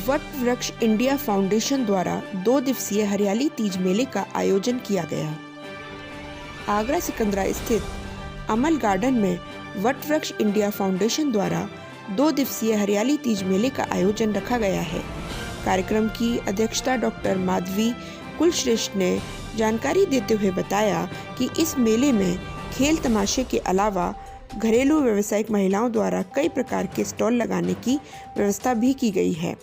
What वृक्ष India foundation द्वारा 2 दिवसीय हरियाली तीज मेले का आयोजन किया गया। आगरा सिकंदरा स्थित अमल गार्डन में वट वृक्ष इंडिया फाउंडेशन द्वारा 2 दिवसीय हरियाली तीज मेले का आयोजन रखा गया है। कार्यक्रम की अध्यक्षता डॉक्टर माधवी कुलश्रेष्ठ ने जानकारी देते हुए बताया कि इस मेले में खेल तमाशे के अलावा घरेलू व्यावसायिक महिलाओं द्वारा कई प्रकार के स्टॉल लगाने की व्यवस्था भी की गई है।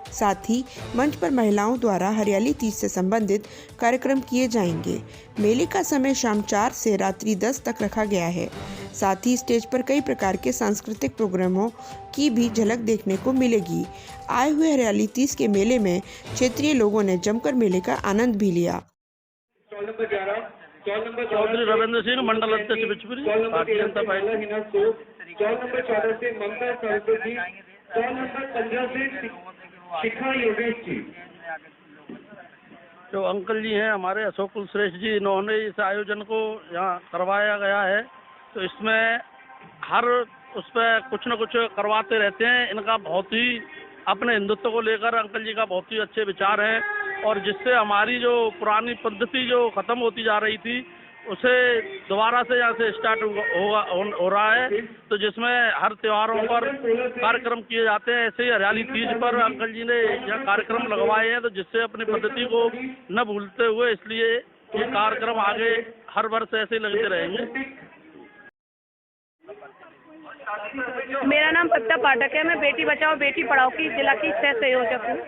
साथ ही मंच पर महिलाओं द्वारा हरियाली तीज से संबंधित कार्यक्रम किए जाएंगे। मेले का समय शाम 4 से रात्रि 10 तक रखा गया है। साथ ही स्टेज पर कई प्रकार के सांस्कृतिक प्रोग्रामों की भी झलक देखने को मिलेगी। आए हुए हरियाली तीज के मेले में क्षेत्रीय लोगों ने जमकर मेले का आनंद भी लिया। चौधरी रविंद्र सिंह, मंडल अध्यक्ष बिचपुरी, भारतीय जनता पार्टी। नंबर 14 से ममता सरस्वती जी, नंबर 15 से शिखा योगेश जी। जो अंकल जी हैं हमारे अशोक कुलश्रेष्ठ जी, इन्होंने इस आयोजन को यहाँ करवाया गया है। तो इसमें हर उस पर कुछ न कुछ करवाते रहते हैं। इनका बहुत ही अपने हिंदुत्व को लेकर अंकल जी का बहुत ही अच्छे विचार है, और जिससे हमारी जो पुरानी पद्धति जो खत्म होती जा रही थी उसे दोबारा से यहाँ से स्टार्ट हो रहा है। तो जिसमें हर त्योहारों पर कार्यक्रम किए जाते हैं, ऐसे ही हरियाली तीज पर अंकल जी ने यह कार्यक्रम लगवाए हैं। तो जिससे अपनी पद्धति को न भूलते हुए इसलिए ये कार्यक्रम आगे हर वर्ष ऐसे ही लगते रहेंगे। मेरा नाम पत्ता पाठक है। मैं बेटी बचाओ बेटी पढ़ाओ की जिला की सह संयोजक हूँ।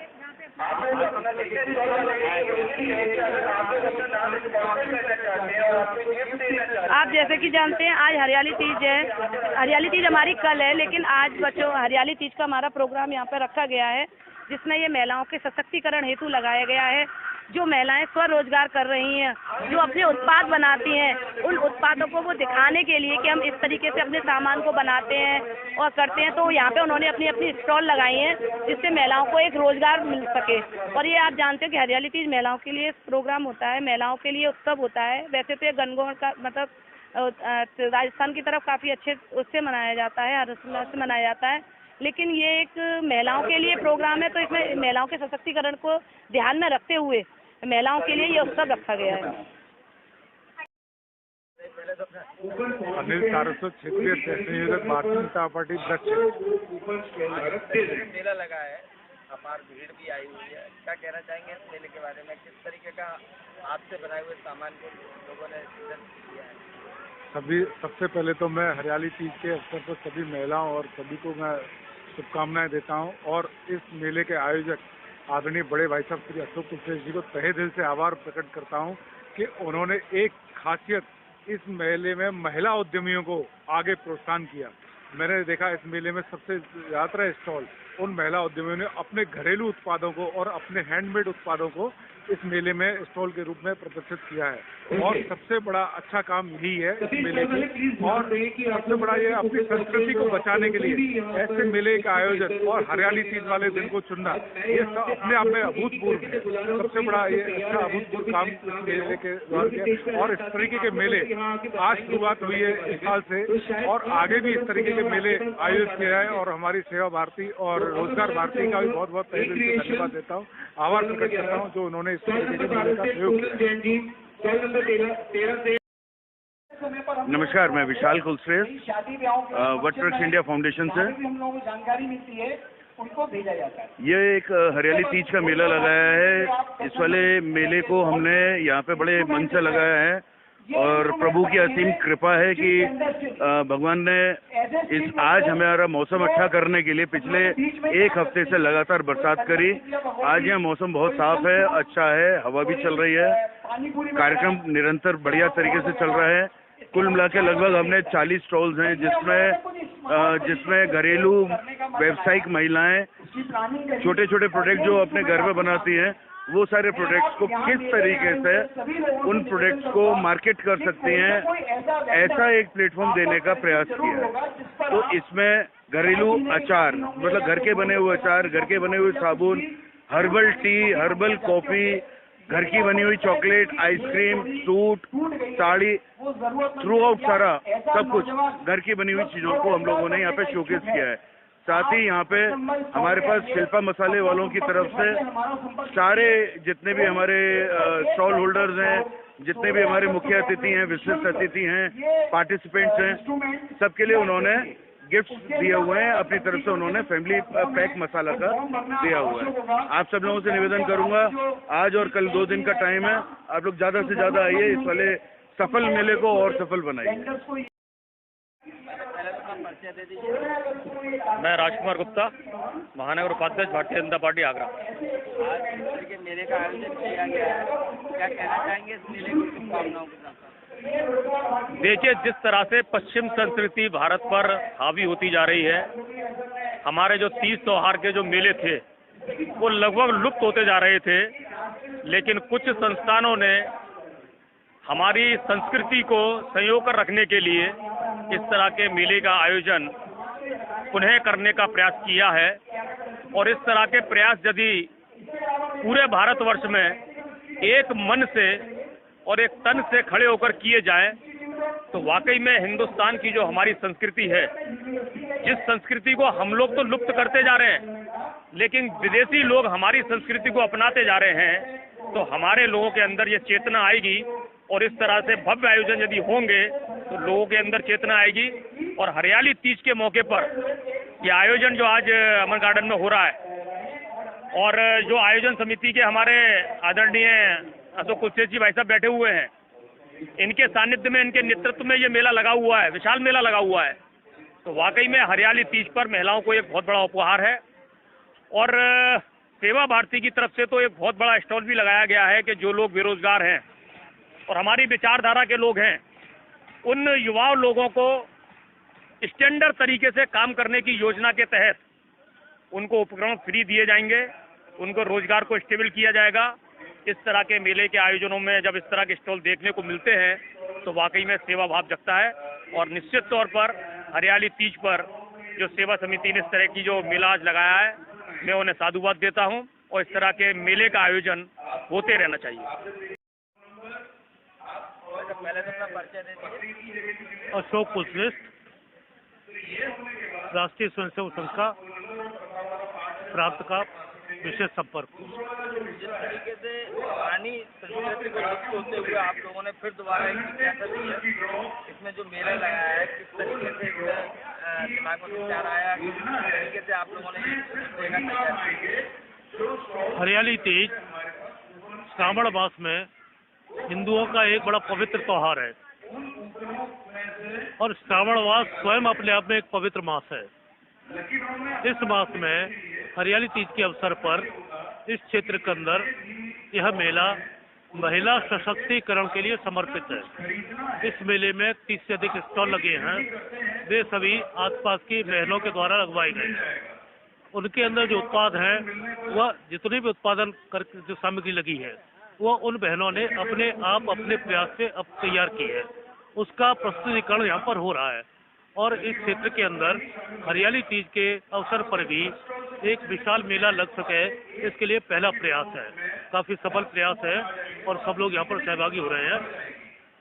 आप जैसे कि जानते हैं आज हरियाली तीज है। हरियाली तीज हमारी कल है, लेकिन आज बच्चों हरियाली तीज का हमारा प्रोग्राम यहाँ पर रखा गया है, जिसमें ये महिलाओं के सशक्तिकरण हेतु लगाया गया है। जो महिलाएं स्वरोजगार कर रही हैं, जो अपने उत्पाद बनाती हैं, उन उत्पादों को वो दिखाने के लिए कि हम इस तरीके से अपने सामान को बनाते हैं और करते हैं। तो यहाँ पे उन्होंने अपनी अपनी स्टॉल लगाई हैं, जिससे महिलाओं को एक रोजगार मिल सके। और ये आप जानते हो कि हरियाली तीज महिलाओं के लिए प्रोग्राम होता है, महिलाओं के लिए उत्सव होता है। वैसे तो ये गणगौर का मतलब राजस्थान की तरफ काफ़ी अच्छे उससे मनाया जाता है, हर्षोल्लास से मनाया जाता है, लेकिन ये एक महिलाओं के लिए प्रोग्राम है। तो इसमें महिलाओं के सशक्तिकरण को ध्यान में रखते हुए महिलाओं के लिए ये उत्सव रखा गया है। अनिल सारस्वत, क्षेत्रीय संयोजक, भारतीय जनता पार्टी मेला लगा है, अपार भीड़ भी आई हुई है। क्या कहना चाहेंगे इस मेले के बारे में? किस तरीके का हाथ से बनाए हुए सामान को लोगों ने किया है? सबसे पहले तो मैं हरियाली तीज के अवसर पर सभी महिलाओं और सभी को मैं शुभकामनाएं देता हूं, और इस मेले के आयोजक आदरणीय बड़े भाई साहब श्री अशोक कुलश्रेष्ठ जी को तहे दिल से आभार प्रकट करता हूं कि उन्होंने एक खासियत इस मेले में महिला उद्यमियों को आगे प्रोत्साहन किया। मैंने देखा इस मेले में सबसे ज़्यादा स्टॉल उन महिला उद्यमियों ने अपने घरेलू उत्पादों को और अपने हैंडमेड उत्पादों को इस मेले में स्टॉल के रूप में प्रदर्शित किया है। और सबसे बड़ा अच्छा काम यही है इस मेले की, और सबसे बड़ा ये अपनी संस्कृति को बचाने के लिए ऐसे मेले का आयोजन और हरियाली तीज वाले दिन को चुनना, ये सब अपने आप में अभूतपूर्व है। सबसे बड़ा ये अच्छा अभूतपूर्व काम इस मेले के द्वारा किया, और इस तरीके के मेले आज शुरुआत हुई है इस साल से, और आगे भी इस तरीके के मेले आयोजित किए जाए। और हमारी सेवा भारती और रोजगार भारती का भी बहुत बहुत तहे दिल से धन्यवाद देता हूँ, आभार प्रकट करता हूँ जो उन्होंने इस तरीके के मेले का सहयोग किया। नमस्कार, मैं विशाल कुलश्रेष्ठ, वट वृक्ष इंडिया फाउंडेशन से। जानकारी मिलती है उनको भेजा जाता है। ये एक हरियाली तीज का मेला लगाया है। इस वाले मेले को हमने यहाँ पे बड़े मन से लगाया है, और प्रभु की असीम कृपा है कि भगवान ने आज हमारा मौसम अच्छा करने के लिए पिछले एक हफ्ते से लगातार बरसात करी। आज यह मौसम बहुत साफ है, अच्छा है, हवा भी चल रही है, कार्यक्रम निरंतर बढ़िया तरीके से चल रहा है। कुल मिला के लगभग हमने 40 स्टॉल्स हैं, जिसमें घरेलू व्यावसायिक महिलाएं छोटे छोटे प्रोडक्ट जो अपने घर में बनाती हैं, वो सारे प्रोडक्ट्स को किस तरीके से उन प्रोडक्ट्स को मार्केट कर सकती हैं, ऐसा एक प्लेटफॉर्म देने का प्रयास किया है। तो इसमें घरेलू अचार, मतलब घर के बने हुए अचार, घर के बने हुए साबुन, हर्बल टी, हर्बल कॉफ़ी, घर की बनी हुई chocolate, ice cream, suit, sari, through out सारा सब कुछ घर की बनी हुई चीज़ों को हम लोगों ने यहाँ पे शोकेस किया है। साथ ही यहाँ पे हमारे पास शिल्पा मसाले वालों की तरफ से सारे जितने भी हमारे स्टॉल होल्डर्स हैं, जितने भी हमारे मुख्य अतिथि हैं, विशिष्ट अतिथि हैं, पार्टिसिपेंट्स हैं, सबके लिए उन्होंने गिफ्ट्स दिए हुए हैं। अपनी तरफ से उन्होंने फैमिली पैक मसाला का दिया हुआ है। आप सब लोगों से निवेदन करूंगा, आज और कल 2 दिन का टाइम है, आप लोग ज़्यादा से ज़्यादा आइए, इस वाले सफल मेले को और सफल बनाइए। मैं राजकुमार गुप्ता, महानगर उपाध्यक्ष भारतीय जनता पार्टी आगरा। आज इस तरह के मेले का आयोजन किया गया है, क्या कहना चाहेंगे इस मेले की शुभकामनाओं के साथ? देखिए, जिस तरह से पश्चिम संस्कृति भारत पर हावी होती जा रही है, हमारे जो तीज त्योहार के जो मेले थे वो लगभग लुप्त होते जा रहे थे, लेकिन कुछ संस्थानों ने हमारी संस्कृति को संजो कर रखने के लिए इस तरह के मेले का आयोजन पुनः करने का प्रयास किया है। और इस तरह के प्रयास यदि पूरे भारतवर्ष में एक मन से और एक तन से खड़े होकर किए जाएं तो वाकई में हिंदुस्तान की जो हमारी संस्कृति है, जिस संस्कृति को हम लोग तो लुप्त करते जा रहे हैं, लेकिन विदेशी लोग हमारी संस्कृति को अपनाते जा रहे हैं, तो हमारे लोगों के अंदर ये चेतना आएगी और इस तरह से भव्य आयोजन यदि होंगे तो लोगों के अंदर चेतना आएगी। और हरियाली तीज के मौके पर ये आयोजन जो आज अमन गार्डन में हो रहा है और जो आयोजन समिति के हमारे आदरणीय अशोक कुलश्रेष्ठ जी भाई साहब बैठे हुए हैं, इनके सानिध्य में, इनके नेतृत्व में ये मेला लगा हुआ है, विशाल मेला लगा हुआ है, तो वाकई में हरियाली तीज पर महिलाओं को एक बहुत बड़ा उपहार है। और सेवा भारती की तरफ से तो एक बहुत बड़ा स्टॉल भी लगाया गया है कि जो लोग बेरोजगार हैं और हमारी विचारधारा के लोग हैं, उन युवाओं लोगों को स्टैंडर्ड तरीके से काम करने की योजना के तहत उनको उपकरण फ्री दिए जाएंगे, उनको रोजगार को स्टेबल किया जाएगा। इस तरह के मेले के आयोजनों में जब इस तरह के स्टॉल देखने को मिलते हैं तो वाकई में सेवा भाव जगता है। और निश्चित तौर पर हरियाली तीज पर जो सेवा समिति ने इस तरह की जो मेला आज लगाया है, मैं उन्हें साधुवाद देता हूं और इस तरह के मेले का आयोजन होते रहना चाहिए। पहले तो अपना परिचय दे दीजिए। अशोक कुलश्रेष्ठ, राष्ट्रीय स्वयंसेवक संघ का प्राप्त का विशेष संपर्क। जिस तरीके से पुरानी संस्कृति को लुप्त होते हुए आप लोगों ने फिर दोबारा एक जिज्ञासा दी है, इसमें जो मेला लगाया है किस तरीके से दिमाग में विचार आया, किस तरीके से आप लोगों ने देखा तैयार? हरियाली तीज श्रावण मास में हिंदुओं का एक बड़ा पवित्र त्योहार है और श्रावण मास स्वयं अपने आप में एक पवित्र मास है। इस मास में हरियाली तीज के अवसर पर इस क्षेत्र के अंदर यह मेला महिला सशक्तिकरण के लिए समर्पित है। इस मेले में 30 से अधिक स्टॉल लगे हैं, वे सभी आसपास की बहनों के द्वारा लगवाए गए हैं। उनके अंदर जो उत्पाद हैं, वह जितनी भी उत्पादन कर जो सामग्री लगी है, वह उन बहनों ने अपने आप अपने प्रयास से अब तैयार की है, उसका प्रस्तुतिकरण यहाँ पर हो रहा है। और इस क्षेत्र के अंदर हरियाली तीज के अवसर पर भी एक विशाल मेला लग सके, इसके लिए पहला प्रयास है, काफी सफल प्रयास है और सब लोग यहाँ पर सहभागी हो रहे हैं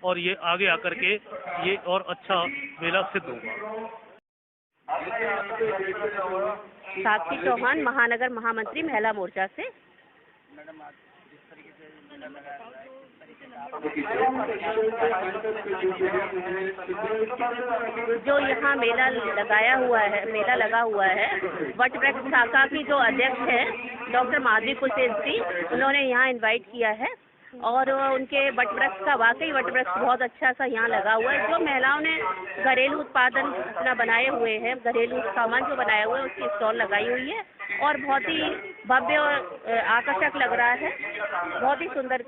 और ये आगे आकर के ये और अच्छा मेला सिद्ध होगा। साक्षी चौहान, महानगर महामंत्री, महिला मोर्चा से। मैडम, आज जिस तरीके से मेला लगाया जा रहा है, जो यहाँ मेला लगा हुआ है, वट वृक्ष शाखा की जो अध्यक्ष है डॉक्टर माधवी कुलश्रेष्ठ जी, उन्होंने यहाँ इनवाइट किया है और उनके वट वृक्ष का वाकई वट वृक्ष बहुत अच्छा सा यहाँ लगा हुआ है। जो महिलाओं ने घरेलू उत्पादन अपना बनाए हुए हैं, घरेलू सामान जो बनाए हुए हैं, उसकी स्टॉल लगाई हुई है और बहुत ही भव्य और आकर्षक लग रहा है, बहुत ही सुंदर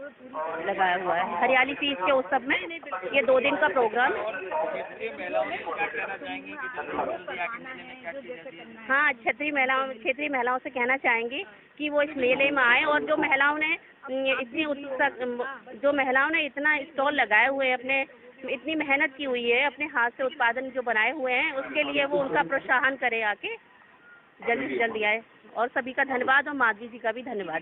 लगाया हुआ है। हरियाली तीज के उत्सव में ये 2 दिन का प्रोग्राम है। हाँ, क्षेत्रीय महिलाओं से कहना चाहेंगी कि वो इस मेले में आए और जो महिलाओं ने इतना स्टॉल लगाए हुए हैं, अपने इतनी मेहनत की हुई है, अपने हाथ से उत्पादन जो बनाए हुए हैं, उसके लिए वो उनका प्रोत्साहन करे, आके जल्दी से जल्दी आए। और सभी का धन्यवाद और माधवी जी का भी धन्यवाद।